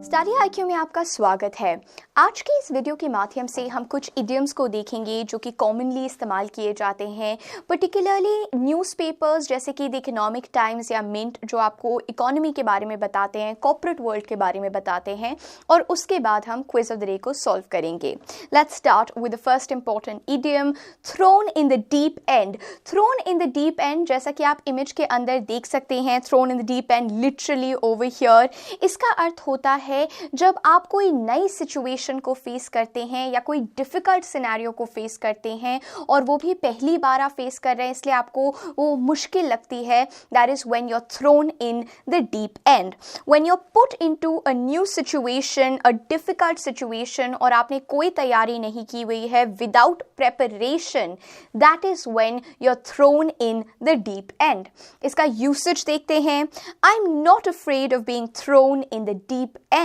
Study IQ में आपका स्वागत है। आज के इस वीडियो के माध्यम से हम कुछ इडियम्स को देखेंगे जो कि कॉमनली इस्तेमाल किए जाते हैं, पर्टिकुलरली न्यूज़पेपर्स जैसे कि द इकोनॉमिक टाइम्स या मिंट जो आपको इकोनॉमी के बारे में बताते हैं, कॉर्पोरेट वर्ल्ड के बारे में बताते हैं, और उसके बाद हम क्विज ऑफ द डे को सॉल्व करेंगे। Let's start with the first important idiom, thrown in the deep end. Thrown in the deep end, जैसा कि आप इमेज के अंदर देख सकते हैं, thrown in the deep end literally over here. इसका अर्थ होता है जब आप कोई नई सिचुएशन को फेस करते हैं या कोई डिफिकल्ट सिनेरियो को फेस करते हैं और वो भी पहली बार आप फेस कर रहे हैं इसलिए आपको वो मुश्किल लगती है, that is when you are thrown in the deep end. When you are put into a new situation, a difficult situation, और आपने कोई तैयारी नहीं की हुई है, without preparation, that is when you are thrown in the deep end. इसका usage देखते हैं। I am not afraid of being thrown in the deep end,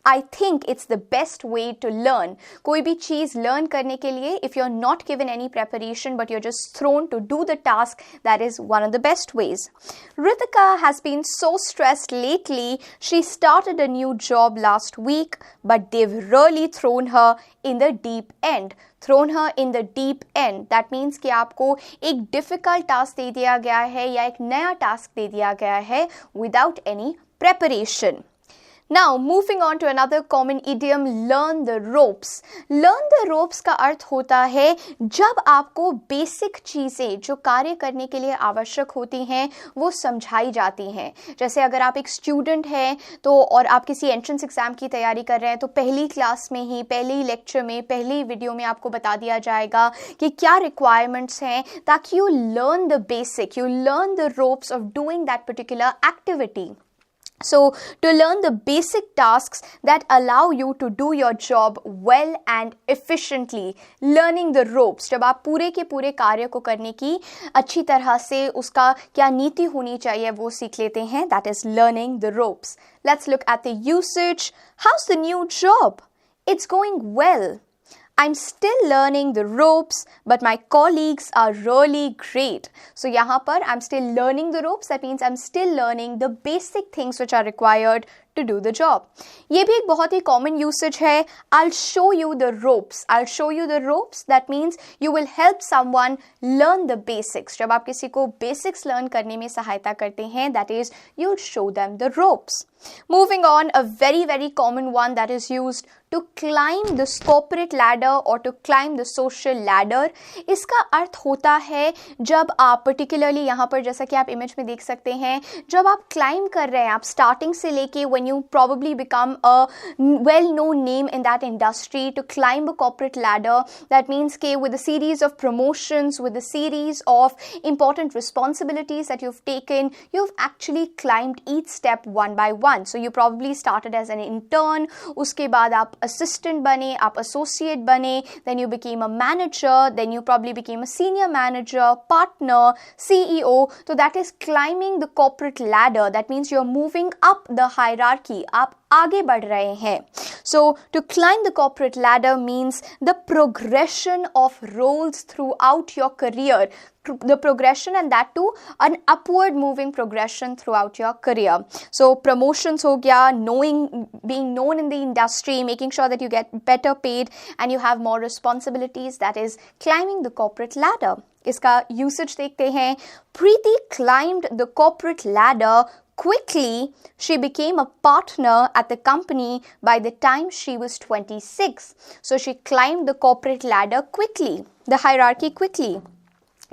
I think it's the best way to learn. कोई भी चीज़ learn करने के लिए, if you're not given any preparation but you're just thrown to do the task, that is one of the best ways. Ritika has been so stressed lately. She started a new job last week, but they've really thrown her in the deep end. Thrown her in the deep end. That means कि आपको एक difficult task दे दिया गया है या एक नया task दे दिया गया है without any preparation. Now, moving on to another common idiom, learn the ropes. Learn the ropes का अर्थ होता है जब आपको बेसिक चीज़ें जो कार्य करने के लिए आवश्यक होती हैं वो समझाई जाती हैं। जैसे अगर आप एक स्टूडेंट हैं तो और आप किसी एंट्रेंस एग्जाम की तैयारी कर रहे हैं तो पहली क्लास में ही, पहली लेक्चर में, पहली वीडियो में आपको बता दिया जाएगा कि क्या रिक्वायरमेंट्स हैं ताकि you learn the basic, you learn the ropes of doing that particular activity. So, to learn the basic tasks that allow you to do your job well and efficiently, learning the ropes, जब आप पूरे के पूरे कार्य को करने की अच्छी तरह से उसका क्या नीति होनी चाहिए वो सीख लेते हैं, that is learning the ropes. Let's look at the usage. How's the new job? It's going well. I'm still learning the ropes, but my colleagues are really great. So यहाँ पर I'm still learning the ropes. That means I'm still learning the basic things which are required to do the job. ये भी एक बहुत ही common usage है. I'll show you the ropes. I'll show you the ropes. That means you will help someone learn the basics. जब आप किसी को basics learn करने में सहायता करते हैं, that is you'll show them the ropes. Moving on, a very common one that is used to climb the corporate ladder or to climb the social ladder. इसका अर्थ होता है जब आप particularly यहाँ पर जैसा कि आप इमेज में देख सकते हैं, जब आप climb कर रहे हैं, आप starting से लेके when you probably become a well-known name in that industry, to climb a corporate ladder, that means कि with a series of promotions, with a series of important responsibilities that you've taken, you've actually climbed each step one by one. So you probably started as an intern, उसके बाद आप assistant बने, आप associate बने, then you became a manager, then you probably became a senior manager, partner, CEO. So that is climbing the corporate ladder. That means you're moving up the hierarchy. आप आगे बढ़ रहे हैं. So to climb the corporate ladder means the progression of roles throughout your career. The progression, and that too an upward moving progression throughout your career. So promotions हो गया, being known in the industry, making sure that you get better paid and you have more responsibilities, that is climbing the corporate ladder. इसका usage देखते हैं. Preeti climbed the corporate ladder quickly. She became a partner at the company by the time she was 26. So she climbed the corporate ladder quickly, the hierarchy quickly.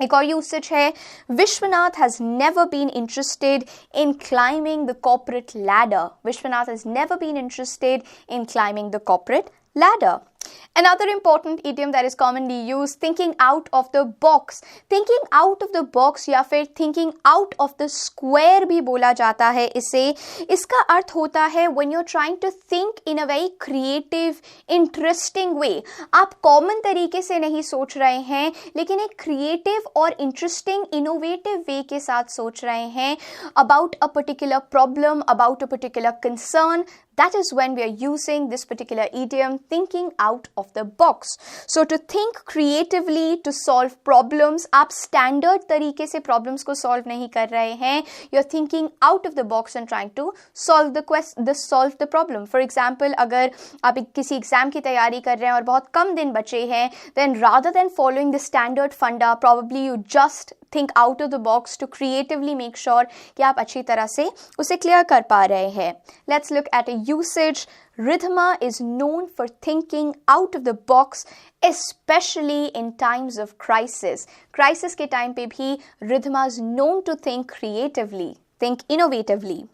एक और usage है, Vishwanath has never been interested in climbing the corporate ladder. Vishwanath has never been interested in climbing the corporate ladder. Another important idiom that is commonly used, thinking out of the box. Thinking out of the box या फिर thinking out of the square भी बोला जाता है इसे. इसका अर्थ होता है when you're trying to think in a very creative, interesting way. आप common तरीके से नहीं सोच रहे हैं लेकिन एक creative और interesting, innovative way के साथ सोच रहे हैं about a particular problem, about a particular concern. that is when we are using this particular idiom, thinking out of the box. So to think creatively, to solve problems, आप standard तरीके से problems को solve नहीं कर रहे हैं. You're thinking out of the box and trying to solve the problem. For example, अगर आप किसी exam की तैयारी कर रहे हैं और बहुत कम दिन बचे हैं, then rather than following the standard funda, probably you just think out of the box to creatively make sure कि आप अच्छी तरह से उसे clear कर पा रहे हैं. Let's look at a usage. Ridhima is known for thinking out of the box, especially in times of crisis. Crisis के time पे भी Ridhima is known to think creatively, think innovatively.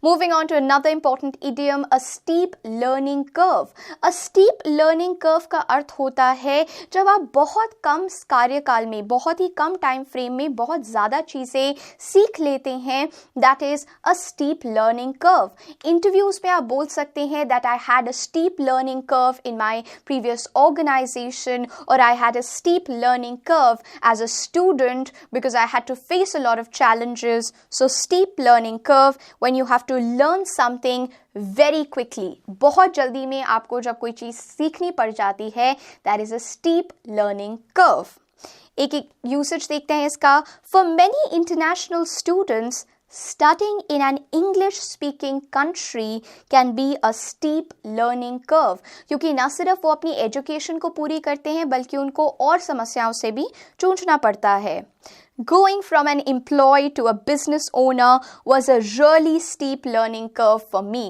Moving on to another important idiom, a steep learning curve. A steep learning curve का अर्थ होता है जब आप बहुत कम कार्यकाल में, बहुत ही कम टाइम फ्रेम में बहुत ज़्यादा चीज़ें सीख लेते हैं. That is a steep learning curve. Interviews में आप बोल सकते हैं that I had a steep learning curve in my previous organization, or I had a steep learning curve as a student because I had to face a lot of challenges. So steep learning curve, when you have to learn something very quickly, बहुत जल्दी में आपको जब कोई चीज़ सीखनी पड़ जाती है, that is a steep learning curve. एक usage देखते हैं इसका. For many international students, studying in an English speaking country can be a steep learning curve. क्योंकि ना सिर्फ वो अपनी education को पूरी करते हैं बल्कि उनको और समस्याओं से भी जूझना पड़ता है. Going from an employee to a business owner was a really steep learning curve for me.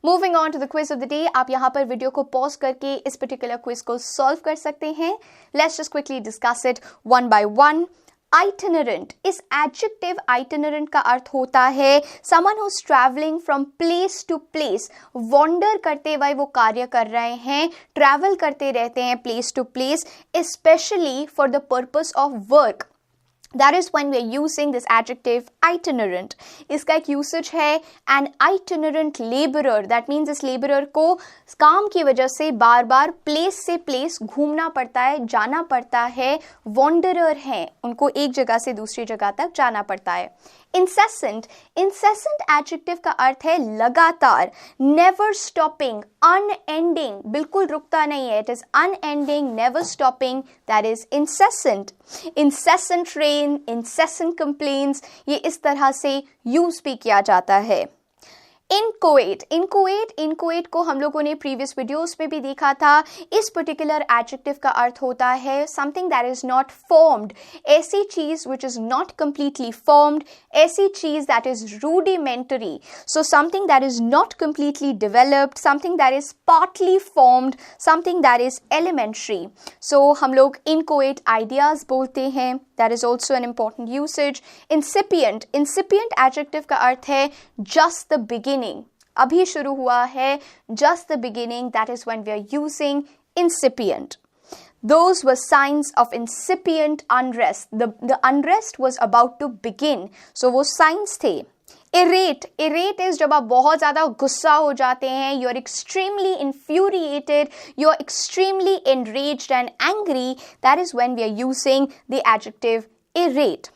Moving on to the quiz of the day. आप यहाँ पर वीडियो को पॉज करके इस particular quiz को solve कर सकते हैं. Let's just quickly discuss it one by one. Itinerant. इस adjective itinerant का अर्थ होता है someone who's traveling from place to place. Wander करते हुए वो कार्य कर रहे हैं, travel करते रहते हैं place to place, especially for the purpose of work. That is when we are using this adjective itinerant. इसका एक usage है an itinerant laborer. That means इस laborer को काम की वजह से बार बार place से place घूमना पड़ता है, जाना पड़ता है. Wanderer हैं, उनको एक जगह से दूसरी जगह तक जाना पड़ता है. Incessant. Incessant adjective का अर्थ है लगातार, never stopping, unending, बिल्कुल रुकता नहीं है. It is unending, never stopping. That is incessant. Incessant rain, incessant complaints, ये इस तरह से यूज भी किया जाता है. Inchoate को हम लोगों ने प्रीवियस वीडियोस में भी देखा था. इस पर्टिकुलर एडजेक्टिव का अर्थ होता है something that is not formed. ऐसी चीज which is not completely formed, ऐसी चीज that is rudimentary. So something that is not completely developed, something that is partly formed, something that is elementary. So हम लोग इनकोएट आइडियाज बोलते हैं. That is also an important usage. Incipient. Incipient adjective का अर्थ है just the beginning. अभी शुरू हुआ है, just the beginning. That is when we are using incipient. Those were signs of incipient unrest. The unrest was about to begin. So वो signs थे. Irate is जब आप बहुत ज़्यादा गुस्सा हो जाते हैं, you are extremely infuriated, you are extremely enraged and angry. That is when we are using the adjective irate.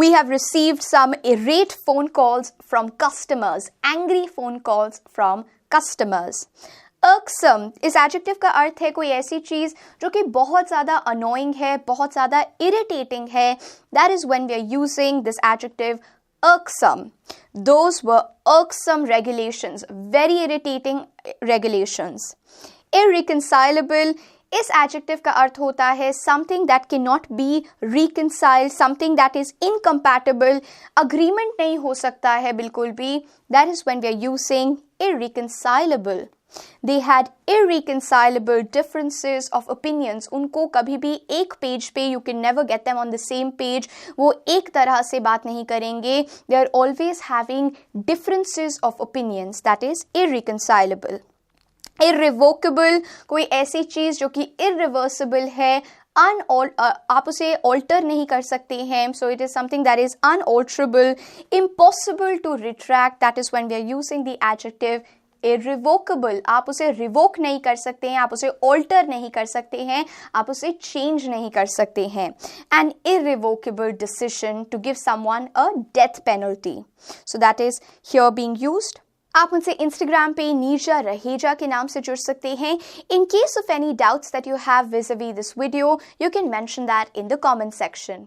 We have received some irate phone calls from customers, angry phone calls from customers. Irksome इस adjective का अर्थ है कोई ऐसी चीज़ जो कि बहुत ज़्यादा annoying है, बहुत ज़्यादा irritating है. That is when we are using this adjective irksome. Those were irksome regulations, very irritating regulations. Irreconcilable इस adjective का अर्थ होता है something that cannot be reconciled, something that is incompatible. Agreement नहीं हो सकता है बिल्कुल भी. That is when we are using irreconcilable. They had irreconcilable differences of opinions. उनको कभी भी एक पेज पे you can never get them on the same page. वो एक तरह से बात नहीं करेंगे. They are always having differences of opinions. That is irreconcilable. Irrevocable कोई ऐसी चीज़ जो कि irreversible है, आप उसे alter नहीं कर सकते हैं. So it is something that is unalterable. Impossible to retract. That is when we are using the adjective irrevocable, आप उसे रिवोक नहीं कर सकते हैं, आप उसे ऑल्टर नहीं कर सकते हैं, आप उसे चेंज नहीं कर सकते हैं। An irrevocable decision to give someone a death penalty, so that is here being used. आप उनसे इंस्टाग्राम पे नीरजा रहेजा के नाम से जुड़ सकते हैं। In case of any doubts that you have vis-a-vis this video, you can mention that in the comment section.